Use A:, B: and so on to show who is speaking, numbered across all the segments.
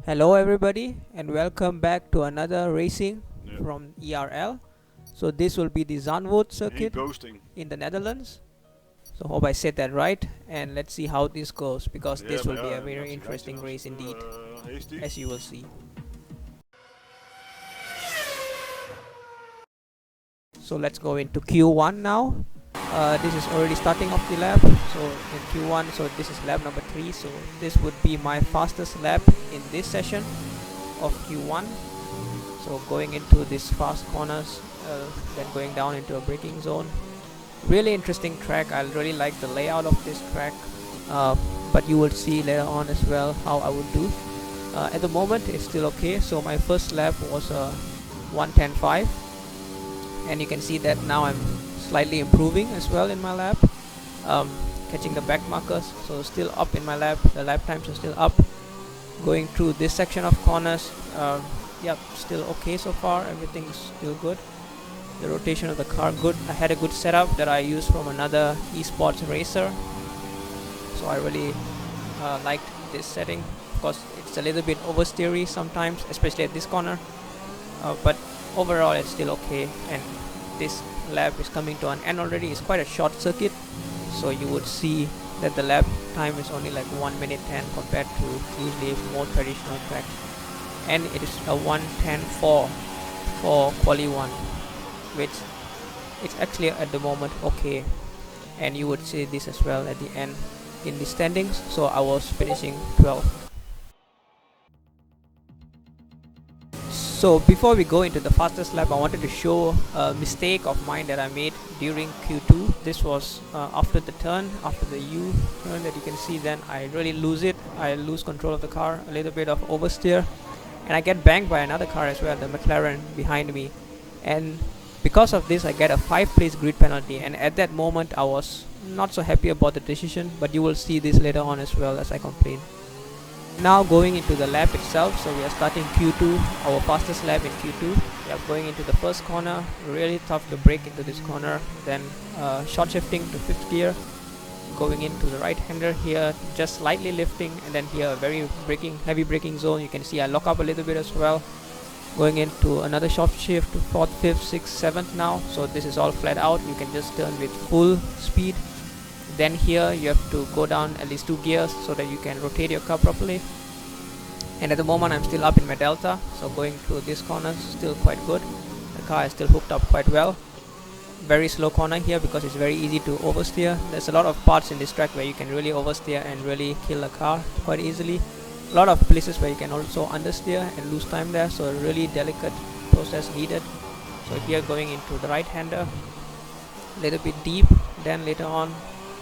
A: Hello everybody and welcome back to another racing
B: Yeah.
A: from ERL. So this will be the Zandvoort
B: Ain't
A: circuit
B: ghosting.
A: in the Netherlands. So hope I said that right, and let's see how this goes because
B: Ja,
A: this
B: maar
A: will be a
B: ja,
A: very
B: gaat hij rijtje
A: interesting
B: naast
A: race indeed,
B: heeft hij.
A: as you will see. So let's go into Q1 now. This is already starting off the lap. So in Q1, so this is lap number 3. So this would be my fastest lap in this session of Q1. So going into these fast corners, then going down into a braking zone. Really interesting track. I really like the layout of this track, uh, but you will see later on as well how I will do. At the moment it's still okay. So my first lap was 1:10.5, and you can see that now I'm slightly improving as well in my lap, um, catching the back markers. So still up in my lap. The lap times are still up. Going through this section of corners, yep, still okay so far. Everything's still good. The rotation of the car good. I had a good setup that I used from another esports racer, so I really liked this setting. Of course it's a little bit oversteery sometimes, especially at this corner, but overall it's still okay. And this lap is coming to an end already. It's quite a short circuit, so you would see that the lap time is only like 1 minute 10 compared to usually more traditional tracks, and it is a 1:10.4 for Quali 1, which it's actually at the moment okay. And you would see this as well at the end in the standings. So I was finishing 12th. So before we go into the fastest lap, I wanted to show a mistake of mine that I made during Q2. This was after the turn, after the U turn that you can see. Then I really lose it. I lose control of the car, a little bit of oversteer, and I get banged by another car as well, the McLaren behind me. And because of this, I get a 5 place grid penalty. And at that moment, I was not so happy about the decision. But you will see this later on as well as I complain. Now going into the lap itself, so we are starting Q2, our fastest lap in Q2. We are going into the first corner, really tough to brake into this corner, then short shifting to 5th gear, going into the right hander here, just slightly lifting, and then here a very heavy braking zone. You can see I lock up a little bit as well, going into another short shift to 4th, 5th, 6th, 7th now. So this is all flat out, you can just turn with full speed. Then here you have to go down at least 2 gears so that you can rotate your car properly. And at the moment I'm still up in my delta, so going through this corner is still quite good. The car is still hooked up quite well. Very slow corner here because it's very easy to oversteer. There's a lot of parts in this track where you can really oversteer and really kill a car quite easily. A lot of places where you can also understeer and lose time there, so a really delicate process needed. So here going into the right hander, a little bit deep then later on,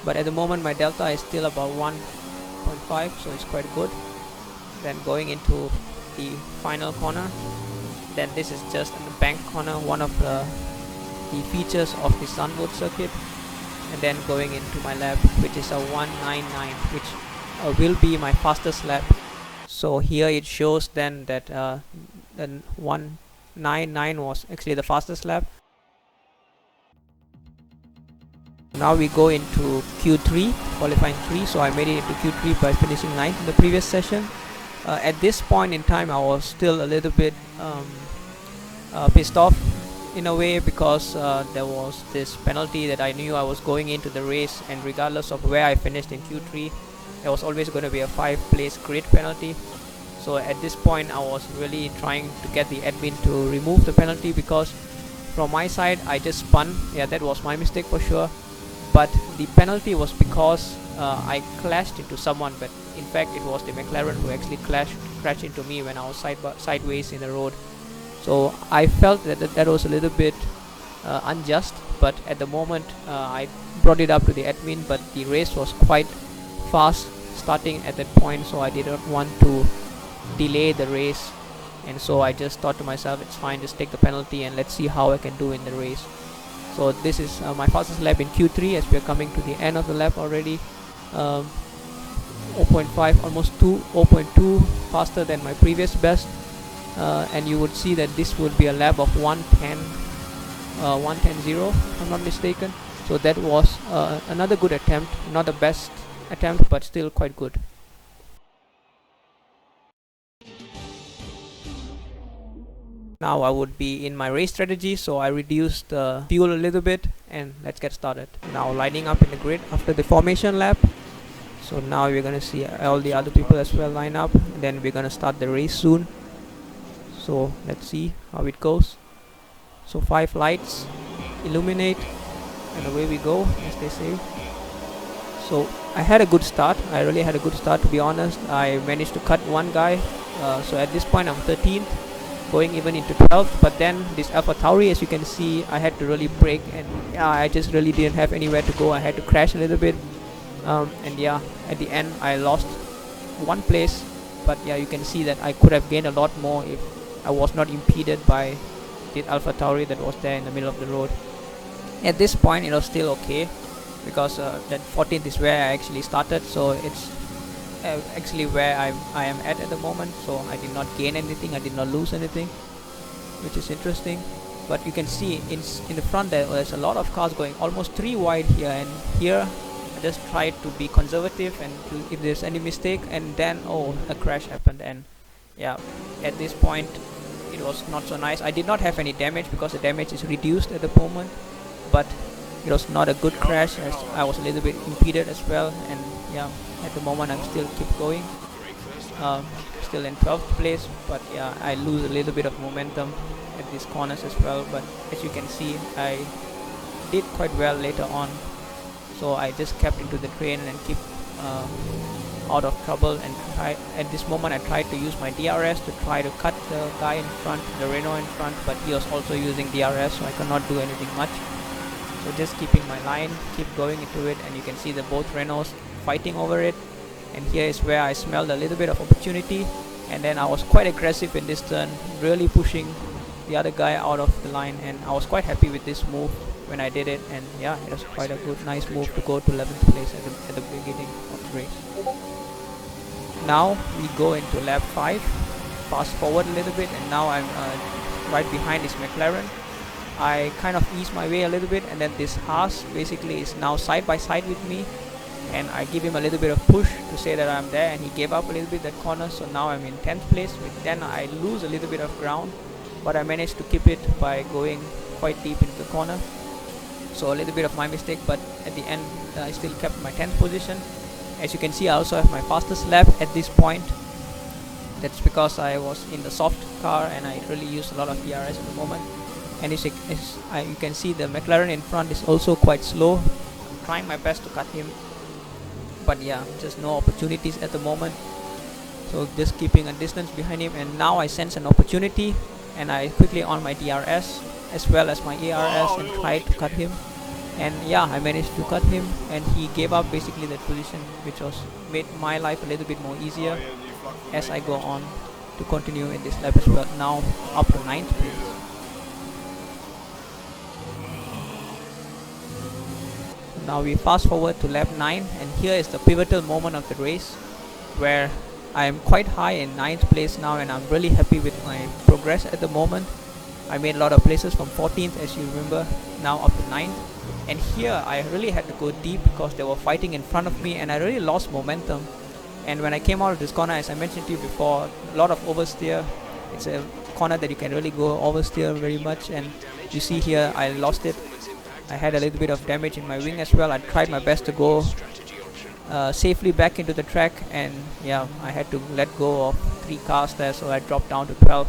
A: but at the moment my delta is still about 1.5, so it's quite good. Then going into the final corner, then this is just the bank corner, one of the features of the Zandvoort circuit. And then going into my lap, which is a 1:99, which will be my fastest lap. So here it shows then that the 1:99 was actually the fastest lap. Now we go into Q3, qualifying 3. So I made it into Q3 by finishing 9th in the previous session. At this point in time I was still a little bit pissed off in a way, because there was this penalty that I knew I was going into the race, and regardless of where I finished in Q3, there was always going to be a 5 place grid penalty. So at this point I was really trying to get the admin to remove the penalty, because from my side I just spun. Yeah, that was my mistake for sure, but the penalty was because I clashed into someone, but in fact it was the McLaren who actually crashed into me when I was sideways in the road. So I felt that was a little bit unjust, but at the moment I brought it up to the admin, but the race was quite fast starting at that point, so I didn't want to delay the race. And so I just thought to myself, it's fine, just take the penalty and let's see how I can do in the race. So this is my fastest lap in Q3, as we are coming to the end of the lap already. 0.5, almost 0.2 faster than my previous best. And you would see that this would be a lap of 1:10.0 if I'm not mistaken. So that was another good attempt, not the best attempt, but still quite good. Now I would be in my race strategy, so I reduced the fuel a little bit, and let's get started. Now lining up in the grid after the formation lap. So now we're gonna see all the other people as well line up, and then we're gonna start the race soon. So let's see how it goes. So 5 lights illuminate, and away we go, as they say. So I had a good start. I really had a good start, to be honest. I managed to cut one guy. So at this point I'm 13th, going even into 12th. But then this Alpha Tauri, as you can see, I had to really brake, and yeah, I just really didn't have anywhere to go. I had to crash a little bit, and yeah, at the end I lost one place. But yeah, you can see that I could have gained a lot more if I was not impeded by the Alpha Tauri that was there in the middle of the road. At this point it was still okay, because that 14th is where I actually started, so it's actually where I am at the moment. So I did not gain anything, I did not lose anything, which is interesting. But you can see in the front there's a lot of cars going almost 3 wide here, and here I just tried to be conservative and if there's any mistake, and then a crash happened. And yeah, at this point it was not so nice. I did not have any damage because the damage is reduced at the moment, but it was not a good crash as I was a little bit impeded as well. And yeah, at the moment I'm still keep going, still in 12th place, but yeah, I lose a little bit of momentum at these corners as well. But as you can see, I did quite well later on, so I just kept into the train and keep out of trouble. And at this moment I tried to use my DRS to try to cut the guy in front, the Renault in front, but he was also using DRS, so I could not do anything much. So just keeping my line, keep going into it, and you can see the both Renaults fighting over it. And here is where I smelled a little bit of opportunity, and then I was quite aggressive in this turn, really pushing the other guy out of the line, and I was quite happy with this move when I did it. And yeah, it was quite a good, nice move to go to 11th place at the beginning of the race. Now we go into lap 5, fast forward a little bit, and now I'm right behind this McLaren. I kind of ease my way a little bit, and then this Haas basically is now side by side with me, and I give him a little bit of push to say that I'm there, and he gave up a little bit that corner. So now I'm in 10th place. Then I lose a little bit of ground, but I managed to keep it by going quite deep into the corner. So a little bit of my mistake, but at the end I still kept my 10th position. As you can see, I also have my fastest lap at this point. That's because I was in the soft car and I really used a lot of DRS at the moment. And you can see the McLaren in front is also quite slow. I'm trying my best to cut him, but yeah, just no opportunities at the moment. So just keeping a distance behind him, and now I sense an opportunity, and I quickly on my DRS as well as my ERS and tried to cut him. And yeah, I managed to cut him, and he gave up basically that position, which made my life a little bit more easier as I go on to continue in this lap as well. Now up to 9th place. Now we fast forward to lap 9, and here is the pivotal moment of the race where I am quite high in 9th place now, and I'm really happy with my progress at the moment. I made a lot of places from 14th, as you remember, now up to 9th. And here I really had to go deep because they were fighting in front of me, and I really lost momentum. And when I came out of this corner, as I mentioned to you before, a lot of oversteer. It's a corner that you can really go oversteer very much, and you see here I lost it. I had a little bit of damage in my wing as well. I tried my best to go safely back into the track, and yeah, I had to let go of 3 cars there, so I dropped down to 12.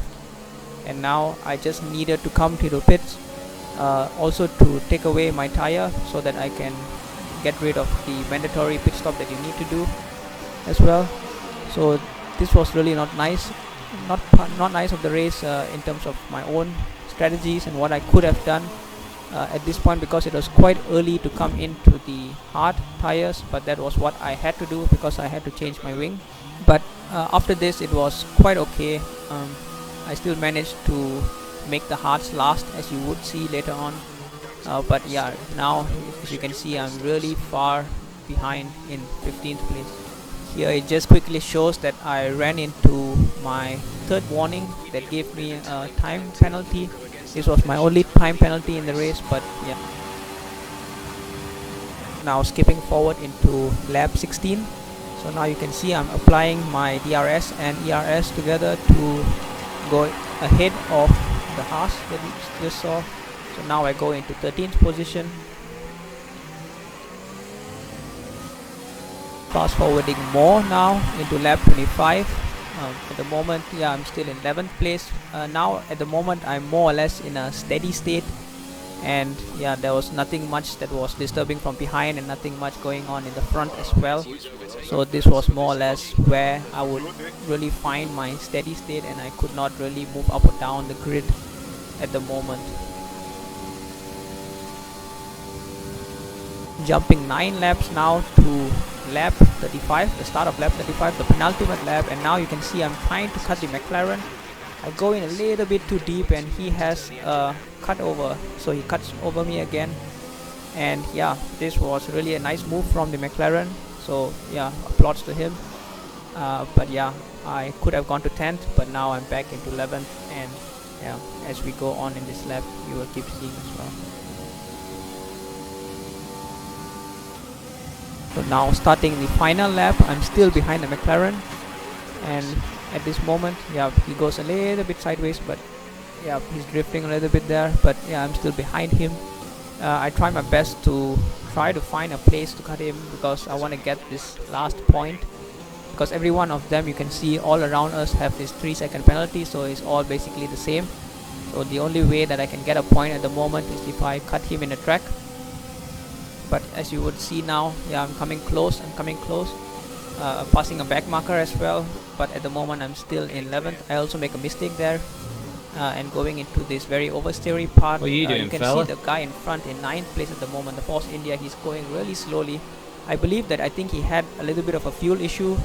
A: And now I just needed to come to the pits, also to take away my tire so that I can get rid of the mandatory pit stop that you need to do as well. So this was really not nice, not nice of the race in terms of my own strategies and what I could have done at this point, because it was quite early to come into the hard tires, but that was what I had to do because I had to change my wing. But after this it was quite okay. I still managed to make the hards last, as you would see later on, but yeah, now as you can see I'm really far behind in 15th place. Here it just quickly shows that I ran into my 3rd warning that gave me a time penalty. This was my only time penalty in the race, but yeah. Now skipping forward into lap 16. So now you can see I'm applying my DRS and ERS together to go ahead of the Haas that you just saw. So now I go into 13th position. Fast forwarding more now into lap 25. At the moment, yeah, I'm still in 11th place. Now at the moment I'm more or less in a steady state, and yeah, there was nothing much that was disturbing from behind and nothing much going on in the front as well. So this was more or less where I would really find my steady state, and I could not really move up or down the grid at the moment. Jumping 9 laps now to lap 35, the start of lap 35, the penultimate lap, and now you can see I'm trying to cut the McLaren. I go in a little bit too deep and he has a cut over, so he cuts over me again. And yeah, this was really a nice move from the McLaren, so yeah, applause to him. But yeah, I could have gone to 10th, but now I'm back into 11th, and yeah, as we go on in this lap you will keep seeing as well. So now starting the final lap, I'm still behind the McLaren, and at this moment, yeah, he goes a little bit sideways, but yeah, he's drifting a little bit there, but yeah, I'm still behind him. I try my best to try to find a place to cut him, because I want to get this last point, because every one of them you can see all around us have this 3-second penalty, so it's all basically the same. So the only way that I can get a point at the moment is if I cut him in a track. But as you would see now, yeah, I'm coming close, passing a back marker as well, but at the moment I'm still in 11th. I also make a mistake there, and going into this very oversteery part.
B: What are you doing,
A: you can
B: fella?
A: see the guy in front in 9th place at the moment, the Force India. He's going really slowly. I believe that I think he had a little bit of a fuel issue,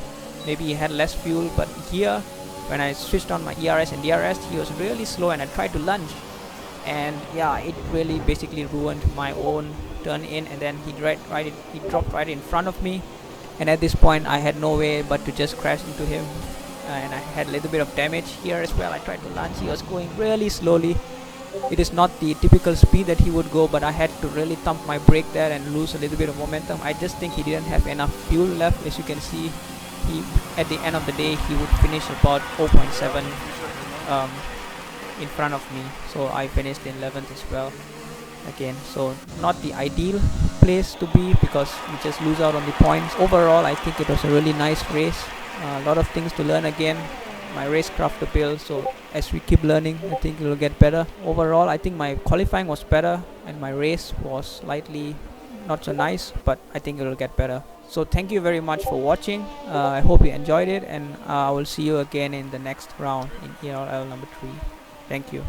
A: maybe he had less fuel, but here when I switched on my ERS and DRS, he was really slow, and I tried to lunge, and yeah, it really basically ruined my own turn in, and then he dropped right in front of me, and at this point I had no way but to just crash into him, and I had a little bit of damage here as well. I tried to lunge, he was going really slowly. It is not the typical speed that he would go, but I had to really thump my brake there and lose a little bit of momentum. I just think he didn't have enough fuel left. As you can see, he at the end of the day he would finish about 0.7 in front of me, so I finished in 11th as well again. So not the ideal place to be, because we just lose out on the points. Overall I think it was a really nice race, a lot of things to learn again, my racecraft to build, so as we keep learning I think it will get better. Overall I think my qualifying was better and my race was slightly not so nice, but I think it will get better. So thank you very much for watching. I hope you enjoyed it, and I will see you again in the next round in ERL number 3. Thank you.